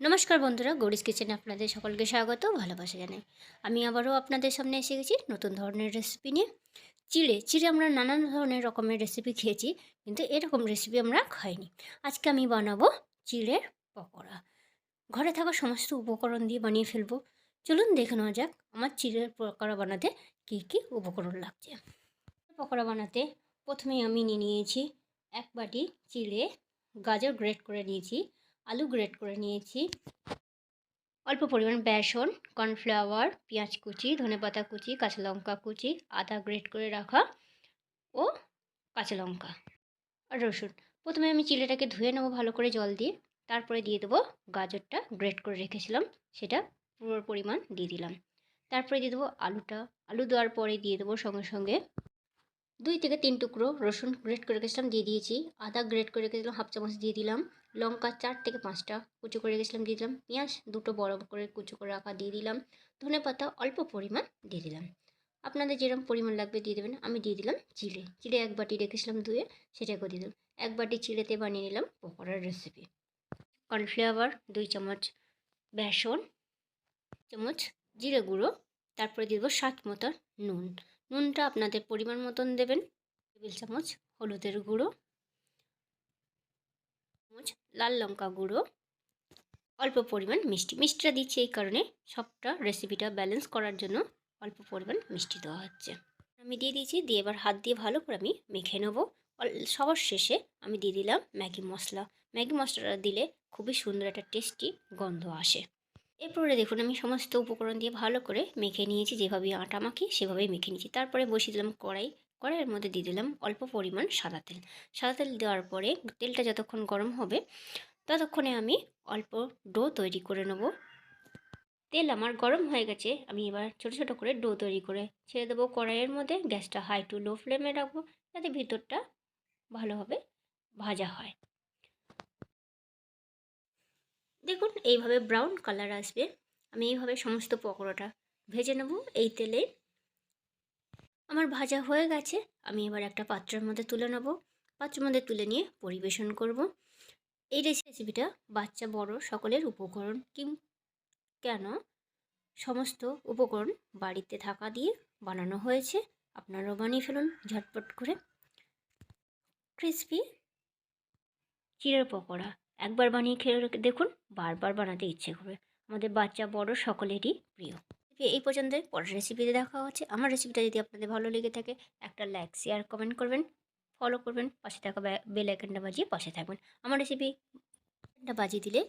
নমস্কার বন্ধুরা, গৌরীস কিচেনে আপনাদের সকলকে স্বাগত, ভালোবাসা জানাই। আমি আবারও আপনাদের সামনে এসে গেছি নতুন ধরনের রেসিপি নিয়ে। চিড়ে চিড়ে আমরা নানান ধরনের রকমের রেসিপি খেয়েছি, কিন্তু এরকম রেসিপি আমরা খাইনি। আজকে আমি বানাবো চিড়ের পকোড়া। ঘরে থাকা সমস্ত উপকরণ দিয়ে বানিয়ে ফেলবো। চলুন দেখে নেওয়া যাক আমার চিড়ের পকোড়া বানাতে কী কী উপকরণ লাগছে। পকোড়া বানাতে প্রথমেই আমি নিয়ে নিয়েছি 1 বাটি চিড়ে, গাজর গ্রেট করে নিয়েছি, আলু গ্রেট করে নিয়েছি, অল্প পরিমাণ বেসন, কর্নফ্লাওয়ার, পেঁয়াজ কুচি, ধনেপাতা কুচি, কাঁচা লঙ্কা কুচি, আদা গ্রেট করে রাখা ও কাঁচা লঙ্কা আর রসুন। প্রথমে আমি চিড়েটাকে ধুয়ে নেবো ভালো করে জল দিয়ে। তারপরে দিয়ে দেবো গাজরটা গ্রেট করে রেখেছিলাম, সেটা পুরো পরিমাণ দিয়ে দিলাম। তারপরে দিয়ে দেবো আলুটা। আলু দেওয়ার পরে দিয়ে দেবো সঙ্গে সঙ্গে 2 থেকে 3 টুকরো রসুন গ্রেট করে রেখেছিলাম, দিয়ে দিয়েছি। আদা গ্রেট করে রেখেছিলাম, হাফ চামচ দিয়ে দিলাম। লঙ্কা 4 থেকে 5টা কুচো করে রেখেছিলাম, দিয়ে দিলাম। পেঁয়াজ 2টো বড় করে কুচো করে রাখা দিয়ে দিলাম। ধনেপাতা অল্প পরিমাণ দিয়ে দিলাম। আপনাদের যেরকম পরিমাণ লাগবে দিয়ে দেবেন। আমি দিয়ে দিলাম চিড়ে। চিড়ে 1 বাটি রেখেছিলাম ধুয়ে, সেটাকেও দিয়ে দিলাম। 1 বাটি চিড়েতে বানিয়ে নিলাম পকোড়ার রেসিপি। কর্নফ্লাওয়ার 2 চামচ, বেসন চামচ, জিরে গুঁড়ো, তারপরে দিয়ে দেবো স্বাদ মতো নুন। নুনটা আপনাদের পরিমাণ মতন দেবেন। টেবিল চামচ হলুদের গুঁড়ো, চামচ লাল লঙ্কা গুঁড়ো, অল্প পরিমাণ মিষ্টি। মিষ্টিটা দিচ্ছি এই কারণে, সবটা রেসিপিটা ব্যালেন্স করার জন্য অল্প পরিমাণ মিষ্টি দেওয়া হচ্ছে। আমি দিয়ে দিয়েছি, দিয়ে এবার হাত দিয়ে ভালো করে আমি মেখে নেবো। সবার শেষে আমি দিয়ে দিলাম ম্যাগি মশলা। ম্যাগি মশলাটা দিলে খুবই সুন্দর একটা টেস্টি গন্ধ আসে। এরপরে দেখুন আমি সমস্ত উপকরণ দিয়ে ভালো করে মেখে নিয়েছি, যেভাবে আটা মাখি সেভাবেই মেখে নিয়েছি। তারপরে বসিয়ে দিলাম কড়াই। কড়াইয়ের মধ্যে দিয়ে দিলাম অল্প পরিমাণ সাদা তেল। সাদা তেল দেওয়ার পরে তেলটা যতক্ষণ গরম হবে ততক্ষণে আমি অল্প ডো তৈরি করে নেব। তেল আমার গরম হয়ে গেছে, আমি এবার ছোট ছোট করে ডো তৈরি করে ছেড়ে দেবো কড়াইয়ের মধ্যে। গ্যাসটা হাই টু লো ফ্লেমে রাখবো, যাতে ভিতরটা ভালোভাবে ভাজা হয়। দেখুন এইভাবে ব্রাউন কালার আসবে। আমি এইভাবে সমস্ত পকোড়াটা ভেজে নেব এই তেলে। আমার ভাজা হয়ে গেছে, আমি এবার একটা পাত্রের মধ্যে তুলে নেব। পাত্রের মধ্যে তুলে নিয়ে পরিবেশন করব। এই রেসিপিটা বাচ্চা বড় সকলের উপকরণ কেন সমস্ত উপকরণ বাড়িতে থাকা দিয়ে বানানো হয়েছে। আপনারাও বানিয়ে ফেলুন ঝটপট করে। ক্রিসপি চিড়ের পকোড়া একবার বানিয়ে খেয়ে দেখুন, বারবার বানাতে ইচ্ছে করবে। আমাদের বাচ্চা বড় সকলেরই প্রিয়। এই পর্যন্ত পরের রেসিপিতে দেখা হচ্ছে। আমার রেসিপিটা যদি আপনাদের ভালো লেগে থাকে, একটা লাইক, শেয়ার, কমেন্ট করবেন, ফলো করবেন, পাশে থাকা বেল আইকনটা বাজিয়ে পাশে থাকবেন। আমার রেসিপিটা বাজিয়ে দিলে